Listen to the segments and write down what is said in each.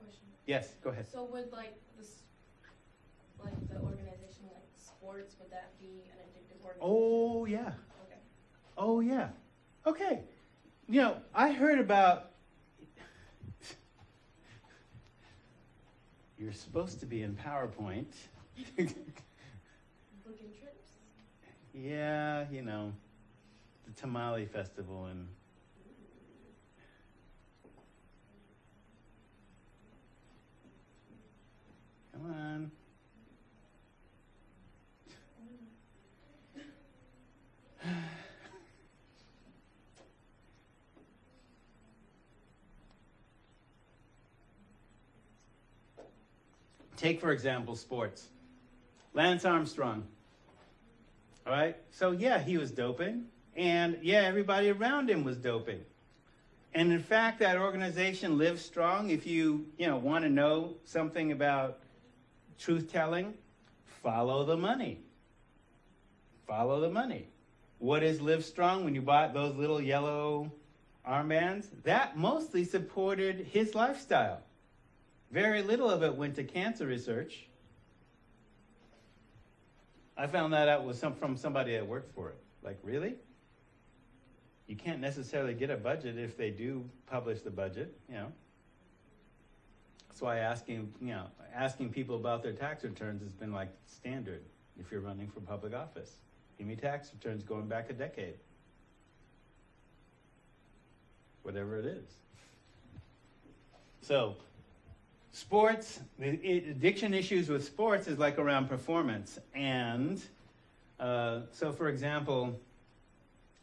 question. Yes, go ahead. So would like this, like the organization like sports, would that be an addictive organization? Oh, yeah. Okay. Oh, yeah. Okay. You know, I heard about... You're supposed to be in PowerPoint. Booking trips? Yeah, you know, the Tamale Festival and... Come on. Take, for example, sports. Lance Armstrong. All right? So, yeah, he was doping. And, yeah, everybody around him was doping. And, in fact, that organization lives strong. If you want to know something about truth-telling, follow the money. Follow the money. What is Live Strong? When you bought those little yellow armbands, that mostly supported his lifestyle. Very little of it went to cancer research. I found that out from somebody that worked for it. Like, really? You can't necessarily get a budget if they do publish the budget, you know. That's why asking people about their tax returns has been like standard if you're running for public office. Give me tax returns going back a decade. Whatever it is. So, sports, addiction issues with sports is like around performance. And so, for example,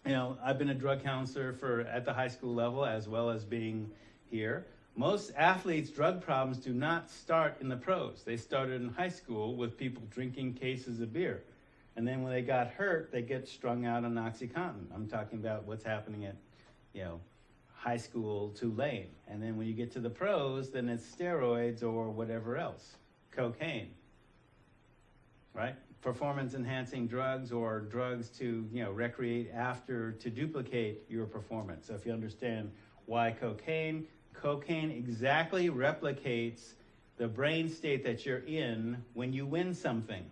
I've been a drug counselor at the high school level as well as being here. Most athletes' drug problems do not start in the pros. They started in high school with people drinking cases of beer. And then when they got hurt, they get strung out on OxyContin. I'm talking about what's happening at, high school Tulane. And then when you get to the pros, then it's steroids or whatever else, cocaine, right? Performance-enhancing drugs or drugs to, recreate after to duplicate your performance. So if you understand why cocaine exactly replicates the brain state that you're in when you win something.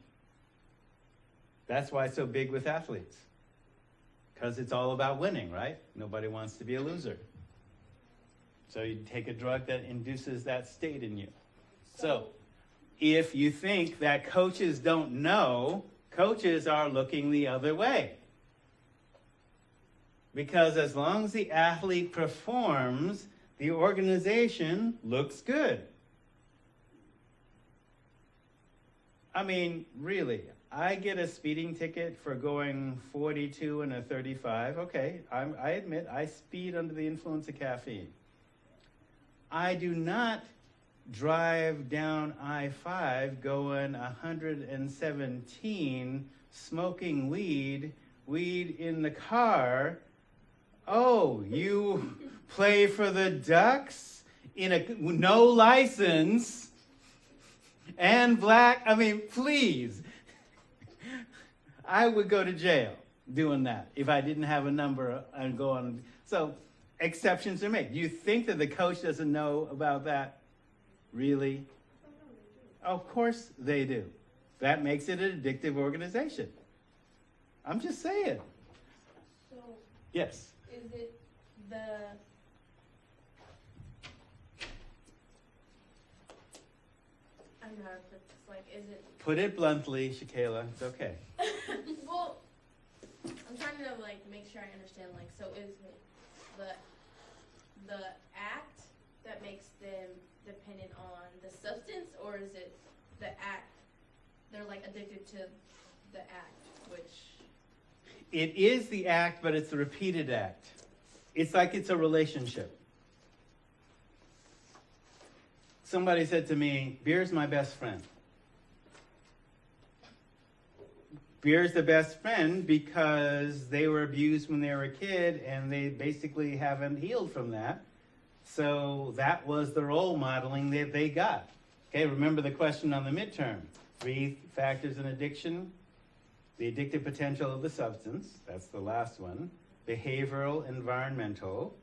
That's why it's so big with athletes. Because it's all about winning, right? Nobody wants to be a loser. So you take a drug that induces that state in you. So if you think that coaches don't know, coaches are looking the other way. Because as long as the athlete performs, the organization looks good. I mean, really, I get a speeding ticket for going 42 and a 35. Okay, I admit I speed under the influence of caffeine. I do not drive down I-5 going 117, smoking weed in the car. Oh, you play for the Ducks no license and black? I mean, please. I would go to jail doing that if I didn't have a number and go on. So exceptions are made. Do you think that the coach doesn't know about that? Really? Of course they do. That makes it an addictive organization. I'm just saying. So, yes. Is it the... I don't know how to put this. Like, is it... Put it bluntly, Shakayla. It's okay. Well, I'm trying to, make sure I understand. So is it the act that makes them dependent on the substance, or is it the act? They're, addicted to the act, which... It is the act, but it's the repeated act. It's like it's a relationship. Somebody said to me, beer's my best friend. Beer's the best friend because they were abused when they were a kid and they basically haven't healed from that. So that was the role modeling that they got. Okay, remember the question on the midterm. 3 factors in addiction. The addictive potential of the substance, that's the last one. Behavioral, environmental,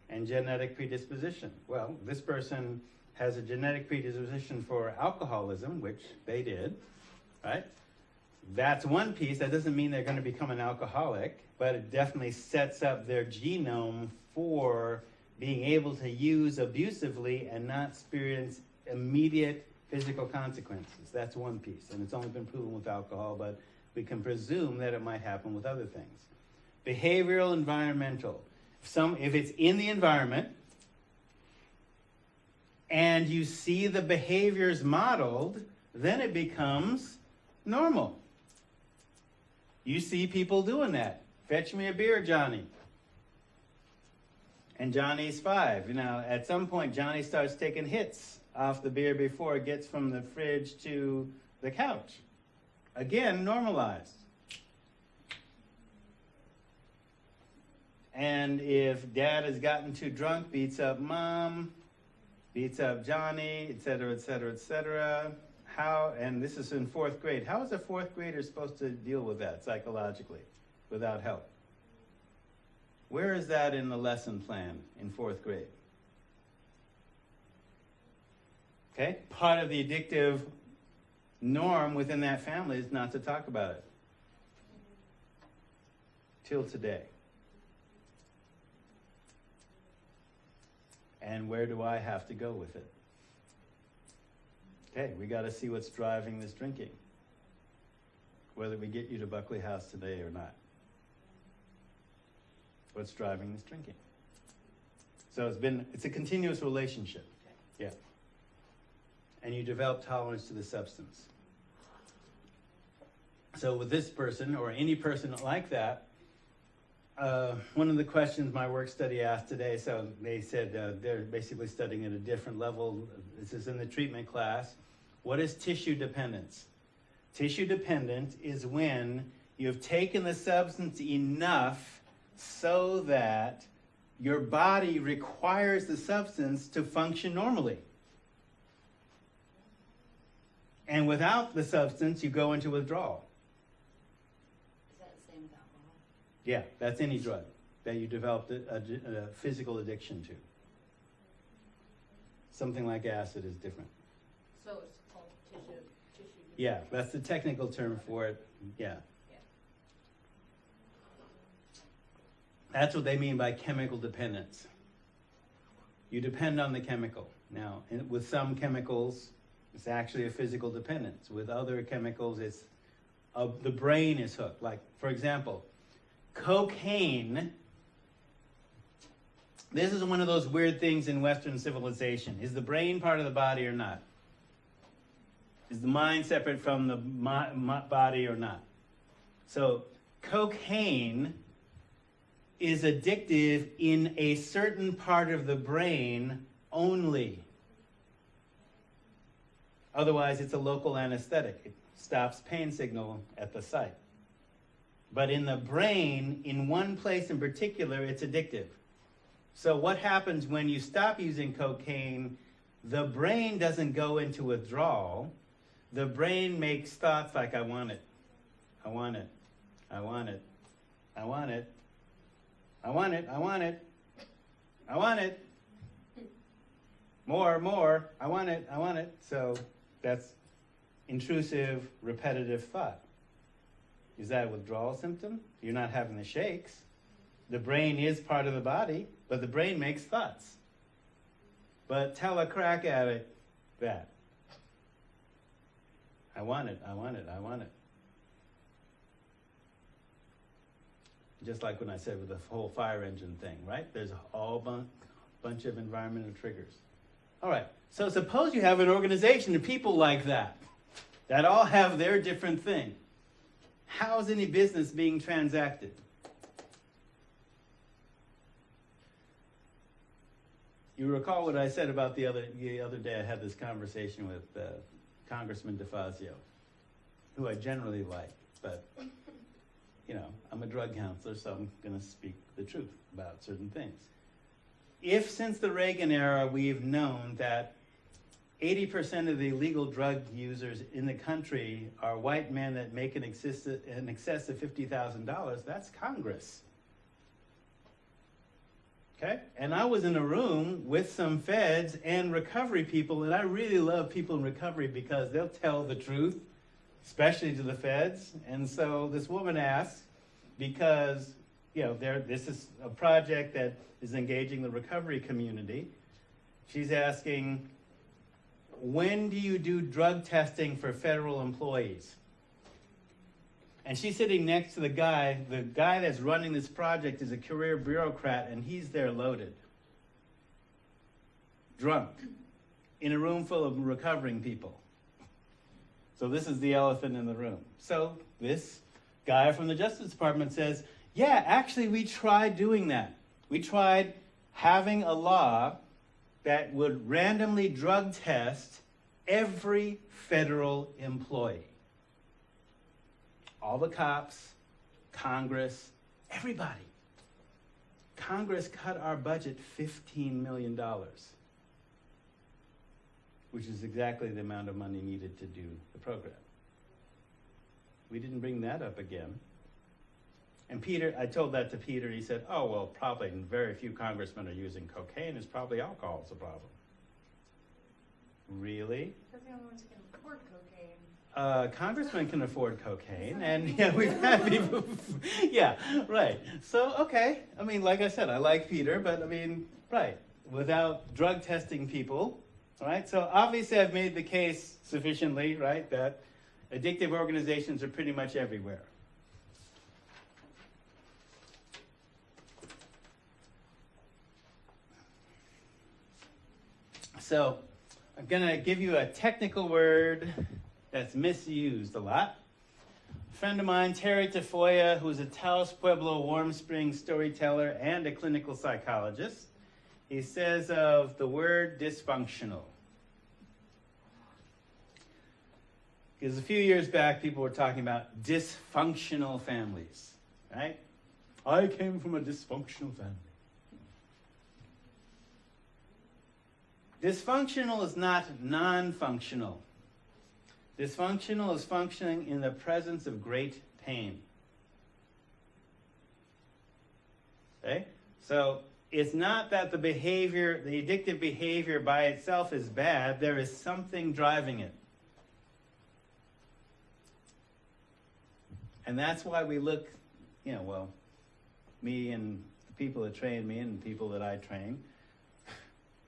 and genetic predisposition. Well, this person has a genetic predisposition for alcoholism, which they did, right? That's one piece. That doesn't mean they're going to become an alcoholic, but it definitely sets up their genome for being able to use abusively and not experience immediate physical consequences. That's one piece, and it's only been proven with alcohol, but we can presume that it might happen with other things. Behavioral, environmental. If it's in the environment, and you see the behaviors modeled, then it becomes normal. You see people doing that. Fetch me a beer, Johnny. And Johnny's 5. You know, at some point, Johnny starts taking hits off the beer before it gets from the fridge to the couch. Again, normalized. And if dad has gotten too drunk, beats up mom, beats up Johnny, etc., etc., etc. How, and this is in 4th grade, how is a 4th grader supposed to deal with that psychologically without help? Where is that in the lesson plan in 4th grade? Okay, part of the addictive norm within that family is not to talk about it. Till today. And where do I have to go with it? Okay, we got to see what's driving this drinking. Whether we get you to Buckley House today or not. What's driving this drinking? So it's a continuous relationship. Yeah. And you develop tolerance to the substance. So with this person, or any person like that, one of the questions my work study asked today, so they said they're basically studying at a different level. This is in the treatment class. What is tissue dependence? Tissue dependent is when you've taken the substance enough so that your body requires the substance to function normally. And without the substance, you go into withdrawal. Is that the same with alcohol? Yeah, that's any drug that you developed a physical addiction to. Something like acid is different. So it's called tissue. Yeah, that's the technical term for it. Yeah. That's what they mean by chemical dependence. You depend on the chemical. Now, with some chemicals, it's actually a physical dependence. With other chemicals, it's the brain is hooked. Like, for example, cocaine. This is one of those weird things in Western civilization. Is the brain part of the body or not? Is the mind separate from the body or not? So, cocaine is addictive in a certain part of the brain only. Otherwise, it's a local anesthetic. It stops pain signal at the site. But in the brain, in one place in particular, it's addictive. So what happens when you stop using cocaine? The brain doesn't go into withdrawal. The brain makes thoughts like, I want it. I want it. I want it. I want it. I want it. I want it. I want it. More. I want it. I want it. So that's intrusive, repetitive thought. Is that a withdrawal symptom? You're not having the shakes. The brain is part of the body, but the brain makes thoughts. But tell a crack addict that. I want it. I want it. I want it. Just like when I said with the whole fire engine thing, right? There's a whole bunch of environmental triggers. All right, so suppose you have an organization of people like that all have their different thing. How is any business being transacted? You recall what I said about the other day. I had this conversation with Congressman DeFazio, who I generally like, but you know, I'm a drug counselor, so I'm going to speak the truth about certain things. If since the Reagan era we've known that 80% of the illegal drug users in the country are white men that make in excess of $50,000, that's Congress. Okay? And I was in a room with some feds and recovery people, and I really love people in recovery because they'll tell the truth, especially to the feds. And so this woman asked, because this is a project that is engaging the recovery community. She's asking, when do you do drug testing for federal employees? And she's sitting next to the guy that's running this project is a career bureaucrat, and he's there loaded, drunk, in a room full of recovering people. So this is the elephant in the room. So this guy from the Justice Department says, yeah, actually we tried doing that. We tried having a law that would randomly drug test every federal employee. All the cops, Congress, everybody. Congress cut our budget $15 million, which is exactly the amount of money needed to do the program. We didn't bring that up again. And Peter, I told that to Peter, he said, oh, well, probably very few congressmen are using cocaine. It's probably alcohol's the problem. Really? They're the only ones who can afford cocaine. Congressmen can afford cocaine, and yeah, we've had people, yeah, right. So, okay, I mean, like I said, I like Peter, but I mean, right, without drug testing people, right? So obviously I've made the case sufficiently, right, that addictive organizations are pretty much everywhere. So I'm going to give you a technical word that's misused a lot. A friend of mine, Terry Tafoya, who's a Taos Pueblo Warm Springs storyteller and a clinical psychologist, he says of the word dysfunctional. Because a few years back, people were talking about dysfunctional families, right? I came from a dysfunctional family. Dysfunctional is not non-functional. Dysfunctional is functioning in the presence of great pain. Okay? So it's not that the behavior, the addictive behavior by itself is bad. There is something driving it. And that's why we look, me and the people that train me and the people that I train.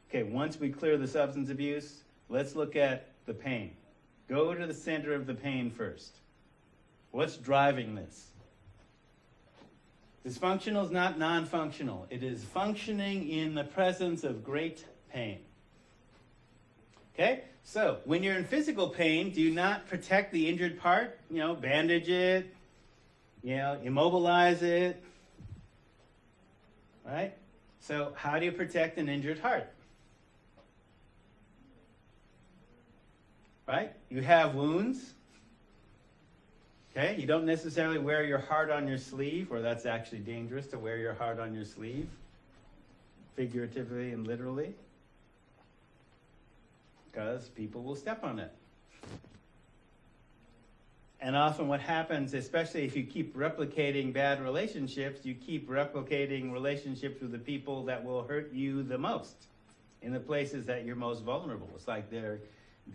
Okay, once we clear the substance abuse, let's look at the pain. Go to the center of the pain first. What's driving this? Dysfunctional is not non-functional. It is functioning in the presence of great pain. Okay? So, when you're in physical pain, do you not protect the injured part? Bandage it, immobilize it. Right? So, how do you protect an injured heart? Right? You have wounds. Okay? You don't necessarily wear your heart on your sleeve, or that's actually dangerous to wear your heart on your sleeve, figuratively and literally, because people will step on it. And often what happens, especially if you keep replicating bad relationships, you keep replicating relationships with the people that will hurt you the most, in the places that you're most vulnerable. It's like they're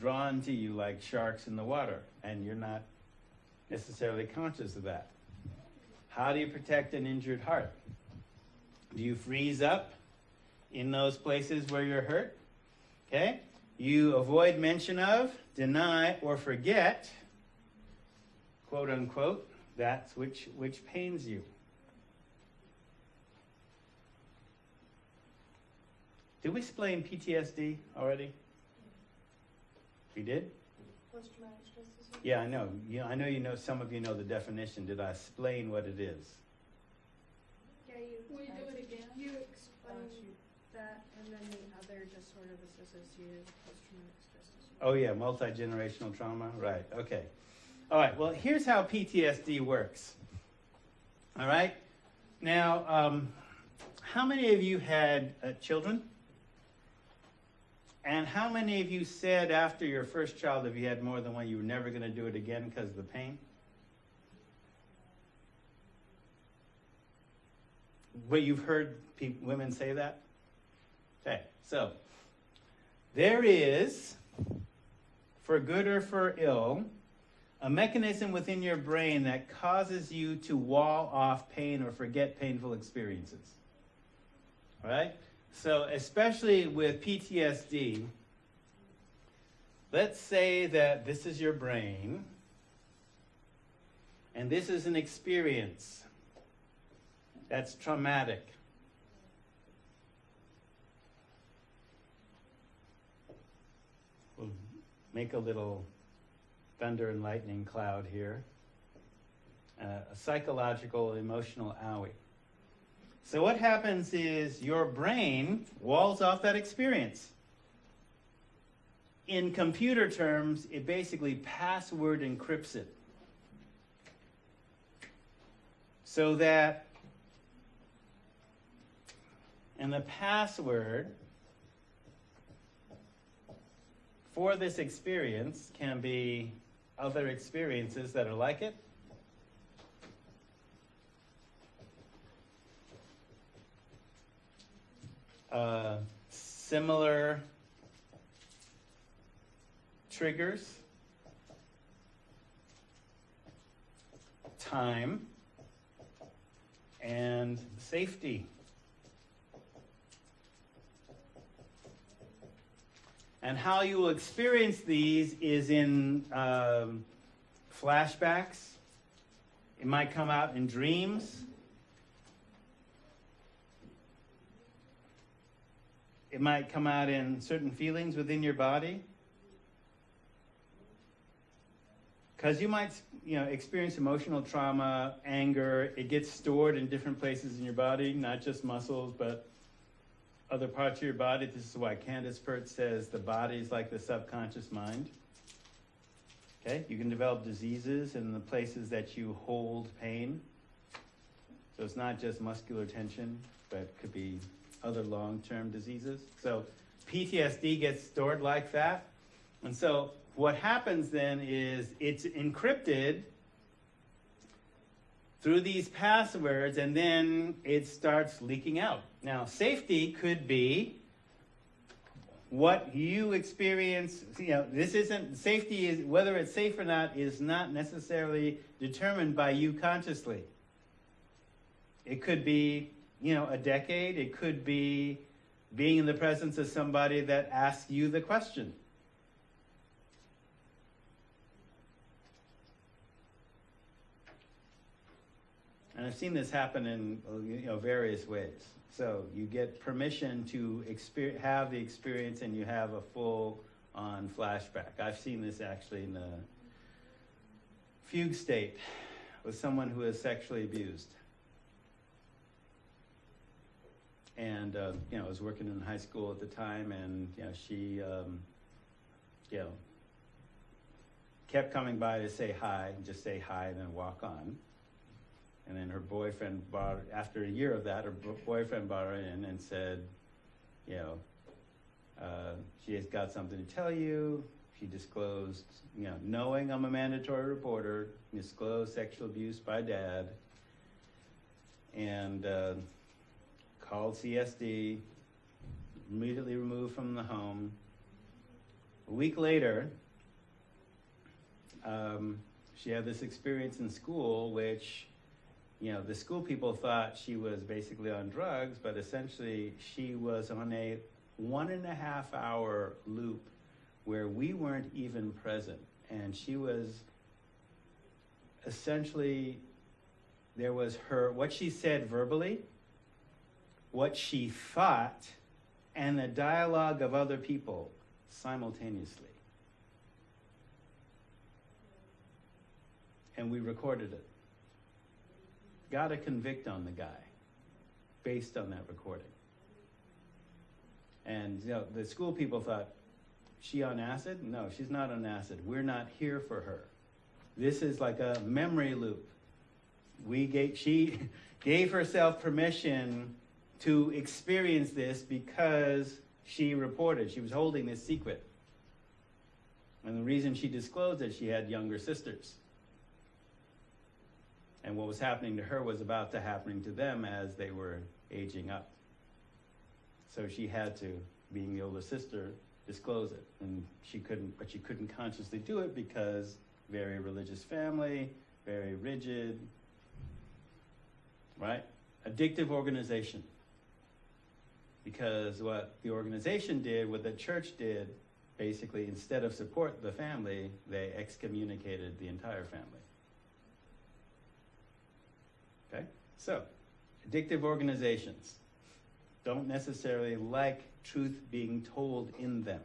drawn to you like sharks in the water, and you're not necessarily conscious of that. How do you protect an injured heart? Do you freeze up in those places where you're hurt? Okay? You avoid mention of, deny, or forget, quote unquote, that which pains you. Did we explain PTSD already? We did? Post-traumatic stress disorder? Yeah, I know. I know some of you know the definition. Did I explain what it is? Yeah, Will you do it again? You explained that, and then the other just sort of is associated with post-traumatic stress disorder. Oh yeah, multi-generational trauma. Right, okay. All right, well, here's how PTSD works. All right? Now, how many of you had children? And how many of you said after your first child, if you had more than one, you were never going to do it again because of the pain? but you've heard women say that? Okay, so there is, for good or for ill, a mechanism within your brain that causes you to wall off pain or forget painful experiences. All right? So especially with PTSD, let's say that this is your brain, and this is an experience that's traumatic. We'll make a little thunder and lightning cloud here. A psychological, emotional owie. So what happens is your brain walls off that experience. In computer terms, it basically password encrypts it. So that, and the password for this experience can be other experiences that are like it. Similar triggers, time, and safety. And how you will experience these is in flashbacks. It might come out in dreams. It might come out in certain feelings within your body. Because you might, experience emotional trauma, anger. It gets stored in different places in your body, not just muscles, but other parts of your body. This is why Candace Pert says the body is like the subconscious mind. Okay, you can develop diseases in the places that you hold pain. So it's not just muscular tension, but it could be other long-term diseases. So PTSD gets stored like that. And so what happens then is it's encrypted through these passwords, and then it starts leaking out. Now, safety could be what you experience. This isn't, safety is, whether it's safe or not, is not necessarily determined by you consciously. It could be, a decade. It could be being in the presence of somebody that asks you the question. And I've seen this happen in various ways. So you get permission to have the experience, and you have a full-on flashback. I've seen this actually in a fugue state with someone who is sexually abused. And I was working in high school at the time, and she kept coming by to say hi, and just say hi and then walk on. And then her boyfriend after a year of that, her boyfriend brought her in and said, she has got something to tell you. She disclosed, knowing I'm a mandatory reporter, disclosed sexual abuse by dad, and called CSD, immediately removed from the home. A week later, she had this experience in school, which the school people thought she was basically on drugs, but essentially she was on a 1.5 hour loop where we weren't even present. And she was essentially, there was what she said verbally, what she thought, and the dialogue of other people simultaneously. And we recorded it. Got a convict on the guy based on that recording. And the school people thought, she on acid? No, she's not on acid. We're not here for her. This is like a memory loop. She gave herself permission to experience this because she reported. She was holding this secret. And the reason she disclosed it, she had younger sisters. And what was happening to her was about to happen to them as they were aging up. So she had to, being the older sister, disclose it. And she couldn't consciously do it because very religious family, very rigid, right? Addictive organization. Because what the organization did, what the church did, basically, instead of support the family, they excommunicated the entire family. Okay? So, addictive organizations don't necessarily like truth being told in them.